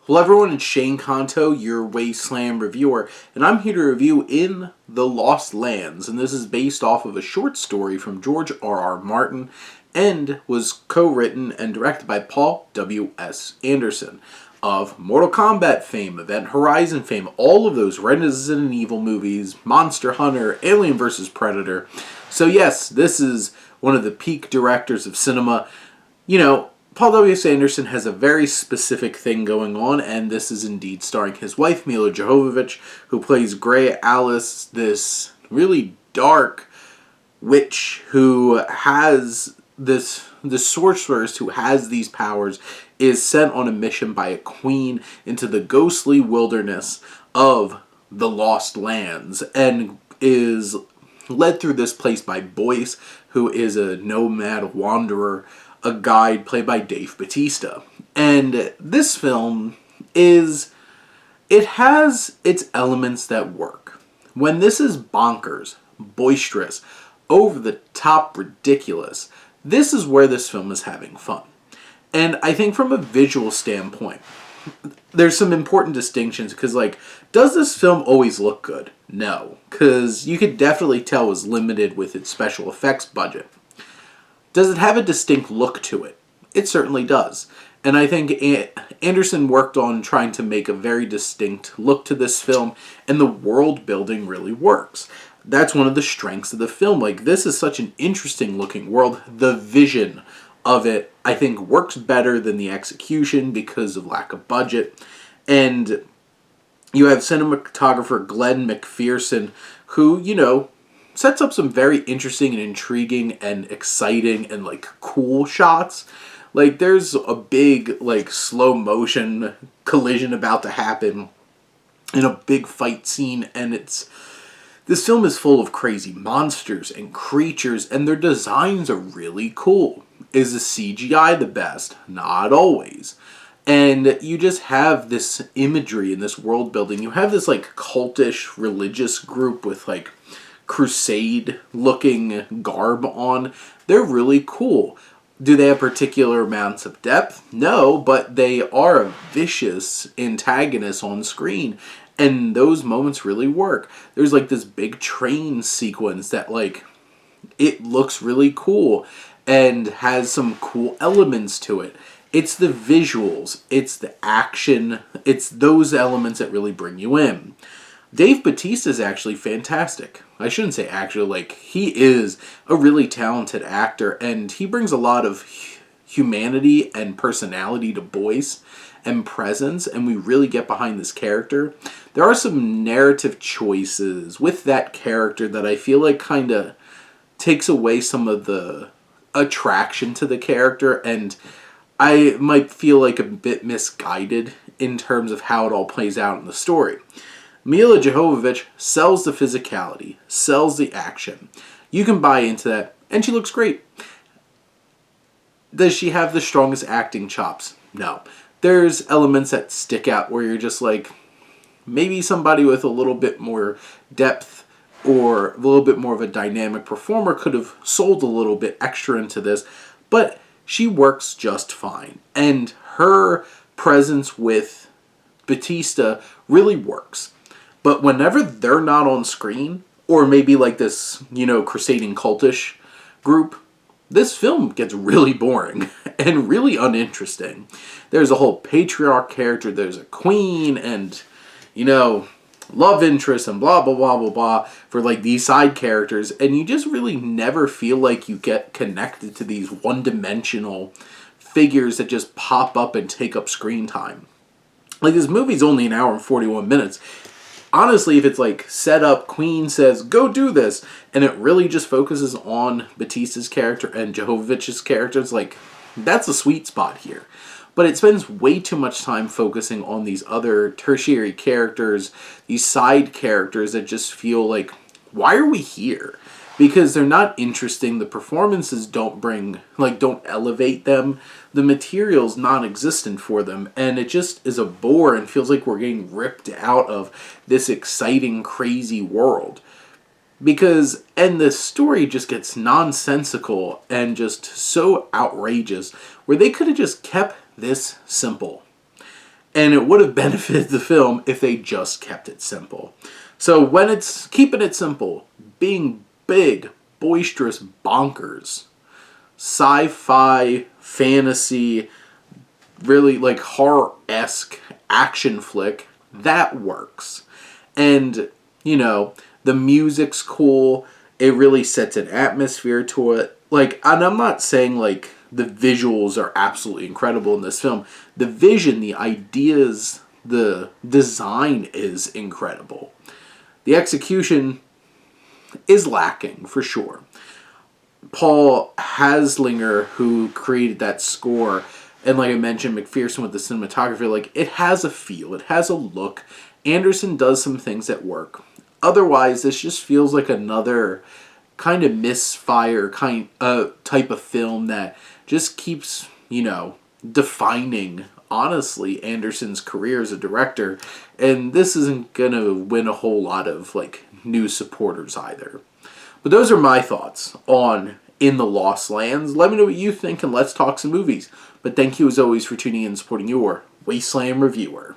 Hello everyone, it's Shane Kanto, your Wasteland reviewer, and I'm here to review In the Lost Lands, and this is based off of a short story from George R.R. Martin, and was co-written and directed by Paul W.S. Anderson of Mortal Kombat fame, Event Horizon fame, all of those Resident Evil movies, Monster Hunter, Alien vs. Predator. So yes, this is one of the peak directors of cinema. You know, Paul W.S. Anderson has a very specific thing going on, and this is indeed starring his wife, Milla Jovovich, who plays Gray Alys, this really dark witch who has the sorceress who has these powers, is sent on a mission by a queen into the ghostly wilderness of the Lost Lands, and is led through this place by Boyce, who is a nomad wanderer, a guide played by Dave Bautista. And this film it has its elements that work. When this is bonkers, boisterous, over the top ridiculous, this is where this film is having fun. And I think from a visual standpoint, there's some important distinctions, because, like, does this film always look good? No, because you could definitely tell it was limited with its special effects budget. Does it have a distinct look to it? It certainly does. And I think Anderson worked on trying to make a very distinct look to this film, and the world building really works. That's one of the strengths of the film. Like, this is such an interesting looking world. The vision of it, I think, works better than the execution because of lack of budget. And you have cinematographer Glenn McPherson, who, you know, sets up some very interesting and intriguing and exciting and, like, cool shots. Like, there's a big, like, slow motion collision about to happen in a big fight scene, and this film is full of crazy monsters and creatures, and their designs are really cool. Is the CGI the best? Not always. And you just have this imagery in this world building. You have this, like, cultish religious group with, like, crusade looking garb on. They're really cool. Do they have particular amounts of depth? No, but they are a vicious antagonist on screen, and those moments really work. There's, like, this big train sequence that, like, it looks really cool and has some cool elements to it. It's the visuals, it's the action, it's those elements that really bring you in. Dave Bautista is actually fantastic. I shouldn't say actually, like, he is a really talented actor, and he brings a lot of humanity and personality to Boyce and presence, and we really get behind this character. There are some narrative choices with that character that I feel like kind of takes away some of the attraction to the character, and I might feel like a bit misguided in terms of how it all plays out in the story. Milla Jovovich sells the physicality, sells the action. You can buy into that, and she looks great. Does she have the strongest acting chops? No. There's elements that stick out where you're just like, maybe somebody with a little bit more depth or a little bit more of a dynamic performer could have sold a little bit extra into this, but she works just fine. And her presence with Bautista really works. But whenever they're not on screen, or maybe like this, you know, crusading cultish group, this film gets really boring and really uninteresting. There's a whole patriarch character, there's a queen, and, you know, love interest and blah, blah, blah, blah, blah for, like, these side characters, and you just really never feel like you get connected to these one-dimensional figures that just pop up and take up screen time. Like, this movie's only an hour and 41 minutes. Honestly, if it's, like, set up, Queen says, go do this, and it really just focuses on Bautista's character and Jovovich's character, it's like, that's a sweet spot here. But it spends way too much time focusing on these other tertiary characters, these side characters that just feel like, why are we here? Because they're not interesting, the performances don't elevate them, the material's non-existent for them, and it just is a bore and feels like we're getting ripped out of this exciting, crazy world. And the story just gets nonsensical and just so outrageous, where they could have just kept this simple. And it would have benefited the film if they just kept it simple. So when it's keeping it simple, being big, boisterous, bonkers, sci-fi, fantasy, really like horror-esque action flick, that works. And, you know, the music's cool. It really sets an atmosphere to it. Like, and I'm not saying, like, the visuals are absolutely incredible in this film. The vision, the ideas, the design is incredible. The execution is lacking, for sure. Paul Haslinger, who created that score, and like I mentioned, McPherson with the cinematography, like, it has a feel, it has a look. Anderson does some things that work. Otherwise, this just feels like another kind of misfire type of film that just keeps, you know, defining, honestly, Anderson's career as a director. And this isn't going to win a whole lot of, like, new supporters either. But those are my thoughts on In the Lost Lands. Let me know what you think, and let's talk some movies. But thank you, as always, for tuning in and supporting your Wasteland reviewer.